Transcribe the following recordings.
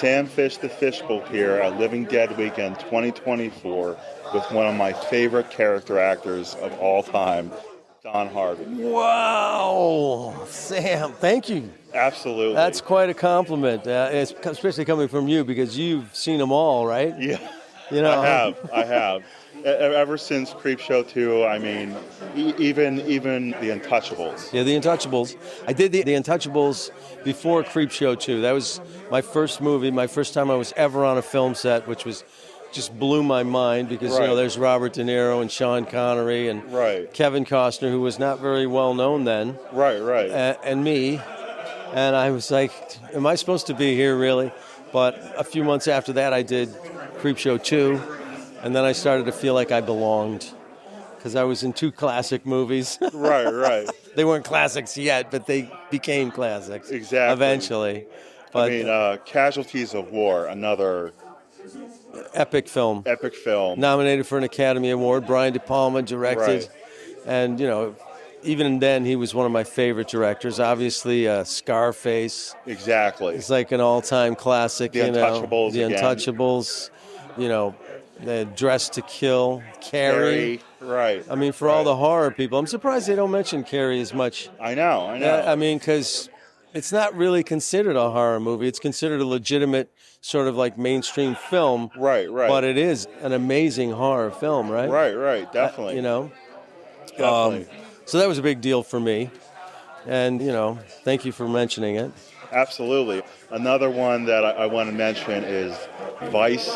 Sam Fish the Fishbowl here at Living Dead Weekend 2024 with one of my favorite character actors of all time, Don Harvey. Wow, Sam, thank you. Absolutely. That's quite a compliment, especially coming from you because you've seen them all, right? Yeah, You know, I have. Ever since Creepshow 2, I mean, even The Untouchables. Yeah, The Untouchables. I did the Untouchables before Creepshow 2. That was my first movie, my first time I was ever on a film set, which was just blew my mind because, Right. you know, there's Robert De Niro and Sean Connery and Right. Kevin Costner, who was not very well known then. Right. And me. And I was like, am I supposed to be here, really? But a few months after that, I did Creepshow 2. And then I started to feel like I belonged because I was in 2 classic movies. Right. They weren't classics yet, but they became classics. Exactly. Eventually. But I mean, Casualties of War, another epic film. epic film. Nominated for an Academy Award. Brian De Palma directed. Right. And, you know, even then, he was one of my favorite directors. Obviously, Scarface. Exactly. It's like an all-time classic. The you know. Untouchables The again. Untouchables. You know, Dress to Kill. Carrie. Right. I mean, for all the horror people, I'm surprised they don't mention Carrie as much. I know. I mean, because it's not really considered a horror movie. It's considered a legitimate sort of like mainstream film. Right. But it is an amazing horror film, right? Right. Definitely. You know? Definitely. So that was a big deal for me. And, you know, thank you for mentioning it. Absolutely. Another one that I want to mention is Vice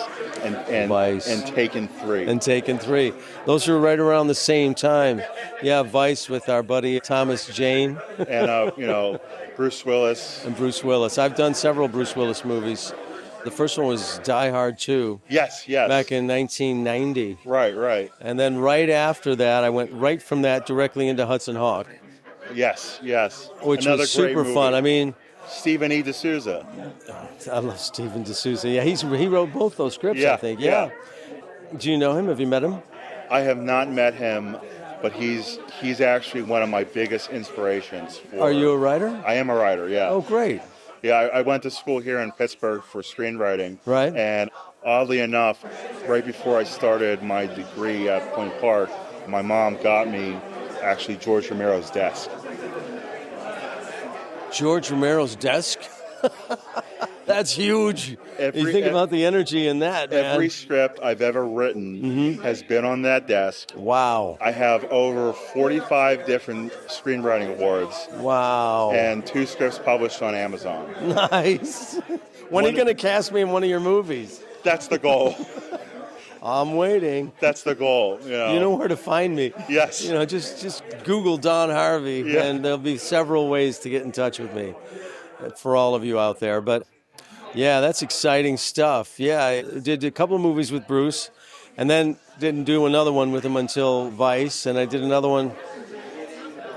and Vice. and Taken 3. And Taken 3. Those were right around the same time. Yeah, Vice with our buddy Thomas Jane. And, you know, Bruce Willis. And Bruce Willis. I've done several Bruce Willis movies. The first one was Die Hard 2. Yes. Back in 1990. Right. And then right after that, I went right from that directly into Hudson Hawk. Yes. Which Another was super great movie. fun. I mean, Stephen E. D'Souza. I love Stephen D'Souza. Yeah, he wrote both those scripts, Yeah, I think. yeah. Do you know him? Have you met him? I have not met him, but he's actually one of my biggest inspirations. Are you a writer? I am a writer, yeah. Oh, great. Yeah, I went to school here in Pittsburgh for screenwriting. Right. And oddly enough, right before I started my degree at Point Park, my mom got me actually George Romero's desk. George Romero's desk? That's huge. You think about the energy in that, man. Every script I've ever written has been on that desk. Wow. I have over 45 different screenwriting awards. Wow. And 2 scripts published on Amazon. Nice. When are you going to cast me in one of your movies? That's the goal. I'm waiting. That's the goal. You know where to find me. Yes. You know, just Google Don Harvey, and there'll be several ways to get in touch with me for all of you out there. But, yeah, that's exciting stuff. Yeah, I did a couple of movies with Bruce, and then didn't do another one with him until Vice, and I did another one.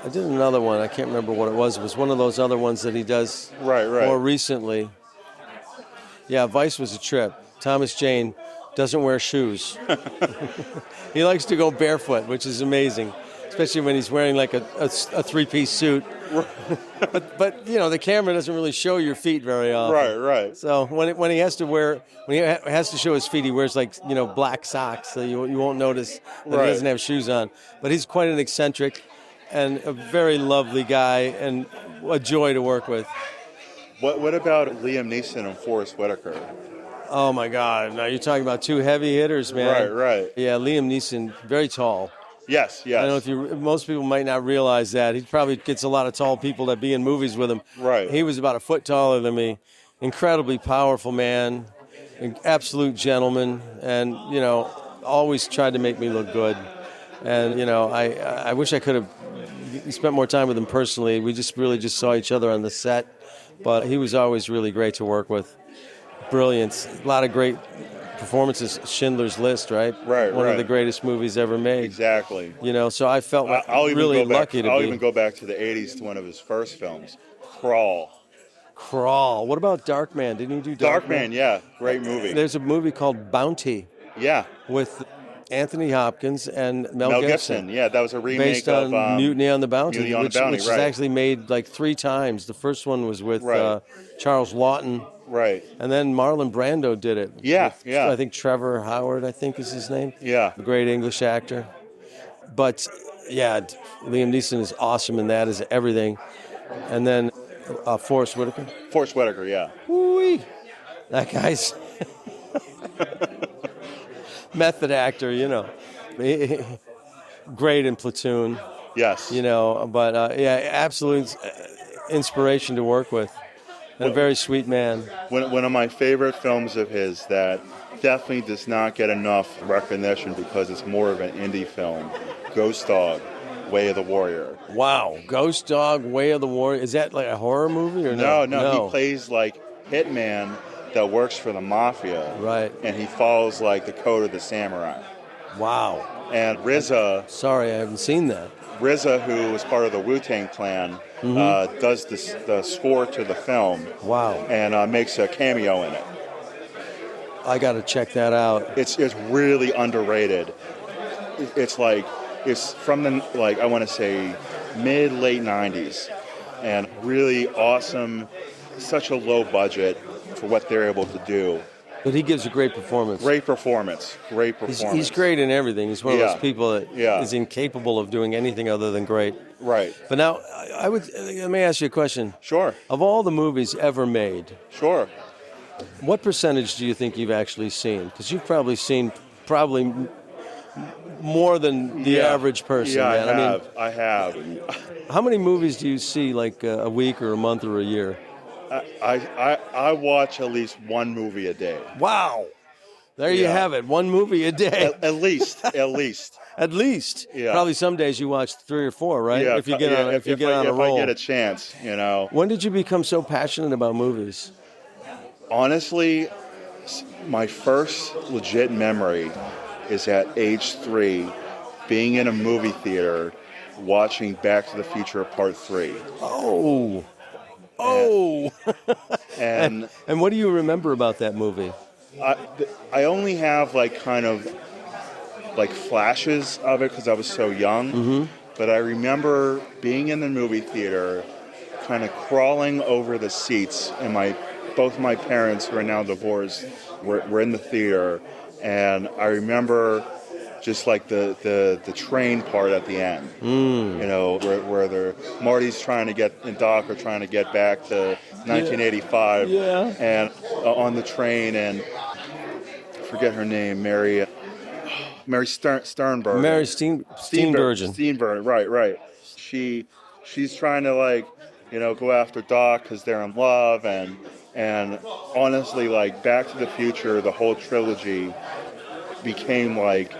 I can't remember what it was. It was one of those other ones that he does more recently. Yeah, Vice was a trip. Thomas Jane doesn't wear shoes. He likes to go barefoot, which is amazing, especially when he's wearing like a 3-piece suit. but you know, the camera doesn't really show your feet very often. Right. So when he has to show his feet, he wears like, you know, black socks, so you won't notice that he doesn't have shoes on. But he's quite an eccentric and a very lovely guy and a joy to work with. What about Liam Neeson and Forrest Whitaker? Oh my God! Now you're talking about 2 heavy hitters, man. Right. Yeah, Liam Neeson, very tall. Yes. I don't know if most people might not realize that. He probably gets a lot of tall people that be in movies with him. Right. He was about a foot taller than me. Incredibly powerful man, an absolute gentleman, and, you know, always tried to make me look good. And, you know, I wish I could have spent more time with him personally. We just saw each other on the set. But he was always really great to work with. Brilliant. A lot of great performances. Schindler's List, right? One of the greatest movies ever made. Exactly. You know, so I felt really lucky to be. I'll even go back to the 80s to one of his first films, Crawl. What about Darkman? Didn't you do Darkman? Darkman, yeah. Great movie. There's a movie called Bounty. Yeah. With Anthony Hopkins and Mel Gibson. Yeah, that was a remake based on Mutiny on the Bounty, which is actually made like 3 times. The first one was with Charles Lawton, Right. And then Marlon Brando did it. Yeah, yeah. I think Trevor Howard, I think is his name. Yeah. A great English actor. But, yeah, Liam Neeson is awesome in that, is everything. And then Forrest Whitaker. Forrest Whitaker, yeah. Woo-wee. That guy's method actor, you know. Great in Platoon. Yes. You know, but, yeah, absolute inspiration to work with. And a very sweet man. One of my favorite films of his that definitely does not get enough recognition because it's more of an indie film, Ghost Dog, Way of the Warrior. Wow, Ghost Dog, Way of the Warrior. Is that like a horror movie or no? No, he plays like hitman that works for the mafia. Right. And he follows like the code of the samurai. Wow. And RZA... Sorry, I haven't seen that. RZA, who was part of the Wu-Tang Clan, does the score to the film. Wow. And makes a cameo in it. I got to check that out. It's really underrated. It's from the, like, I want to say mid-late 90s. And really awesome, such a low budget for what they're able to do. But he gives a great performance. Great performance. He's great in everything. He's one of those people that is incapable of doing anything other than great. Right. But now, let me ask you a question. Sure. Of all the movies ever made, sure, what percentage do you think you've actually seen? Because you've probably seen more than the average person. Yeah, man. I have. How many movies do you see like a week or a month or a year? I watch at least one movie a day. Wow. There you have it. One movie a day. At least. At least. Yeah. Probably some days you watch 3 or 4, right? Yeah. If you get on a roll. If I get a chance, you know. When did you become so passionate about movies? Honestly, my first legit memory is at age 3, being in a movie theater, watching Back to the Future Part 3. Oh. And what do you remember about that movie? I only have like kind of like flashes of it because I was so young. But I remember being in the movie theater, kind of crawling over the seats, and both my parents, who are now divorced, were in the theater, and I remember just like the train part at the end, you know, where Marty's trying to get, and Doc are trying to get back to 1985, and on the train, and I forget her name, Mary Sternberg. Mary Steenburgen. Right. She's trying to, like, you know, go after Doc because they're in love, and honestly, like, Back to the Future, the whole trilogy became like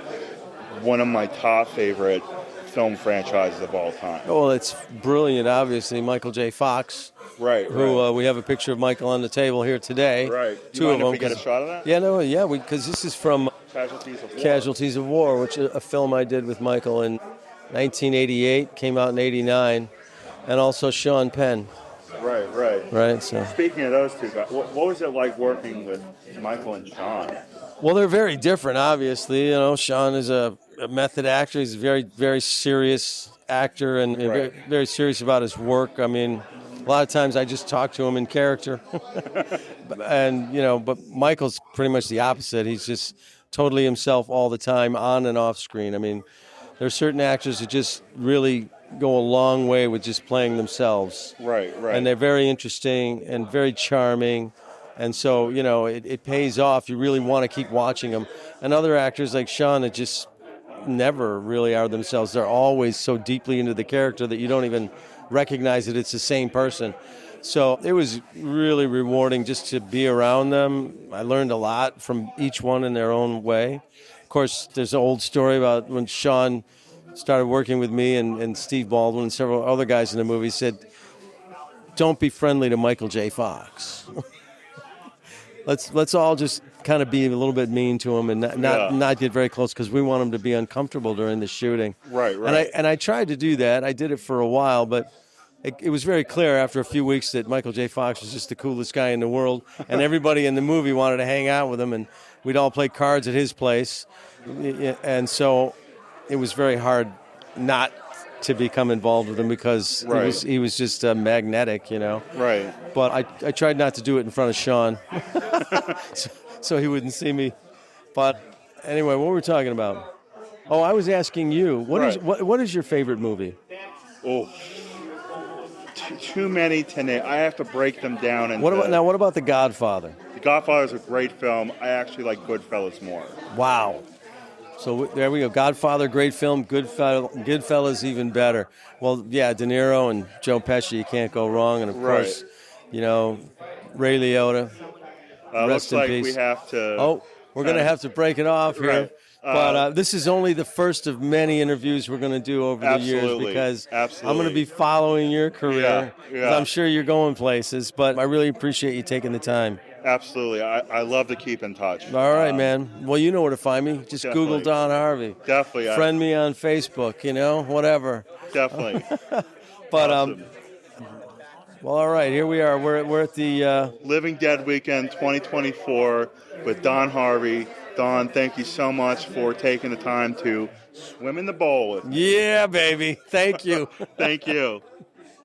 one of my top favorite film franchises of all time. Well, it's brilliant, obviously. Michael J. Fox. Right. Who we have a picture of Michael on the table here today. Right. Two of them. If we get a shot of that? Yeah, because this is from Casualties of War, which is a film I did with Michael in 1988, came out in 89, and also Sean Penn. Right. So. Speaking of those two guys, what was it like working with Michael and Sean? Well, they're very different, obviously. You know, Sean is a method actor. He's a very, very serious actor and very, very serious about his work. I mean, a lot of times I just talk to him in character. And, you know, but Michael's pretty much the opposite. He's just totally himself all the time, on and off screen. I mean, there are certain actors that just really go a long way with just playing themselves. Right. And they're very interesting and very charming. And so, you know, it pays off. You really want to keep watching them. And other actors like Sean that just never really are themselves. They're always so deeply into the character that you don't even recognize that it's the same person. So it was really rewarding just to be around them. I learned a lot from each one in their own way. Of course, there's an old story about when Sean started working with me and Steve Baldwin and several other guys in the movie said, don't be friendly to Michael J. Fox. Let's all just kind of be a little bit mean to him and not get very close because we want him to be uncomfortable during the shooting. Right. And I tried to do that. I did it for a while, but it was very clear after a few weeks that Michael J. Fox was just the coolest guy in the world, and everybody in the movie wanted to hang out with him, and we'd all play cards at his place. And so it was very hard not to become involved with him because Right. he was just magnetic, you know. Right. But I tried not to do it in front of Sean, so he wouldn't see me. But anyway, what were we talking about? Oh, I was asking you, what is your favorite movie? Oh, too many to name. I have to break them down. What about The Godfather? The Godfather is a great film. I actually like Goodfellas more. Wow. So there we go. Godfather, great film. Goodfellas, even better. Well, yeah, De Niro and Joe Pesci, you can't go wrong. And, of course, you know, Ray Liotta. Looks like we have to... Oh, we're going to have to break it off here. Right. But this is only the first of many interviews we're going to do over the years because I'm going to be following your career. Yeah. I'm sure you're going places, but I really appreciate you taking the time. Absolutely. I love to keep in touch. All right, man. Well, you know where to find me. Just Definitely. Google Don Harvey. Definitely. Friend me on Facebook, you know, whatever. Definitely. But, awesome. Well, all right, here we are. We're at the... Living Dead Weekend 2024 with Don Harvey. Don, thank you so much for taking the time to swim in the bowl with me. Yeah, baby. Thank you. Thank you.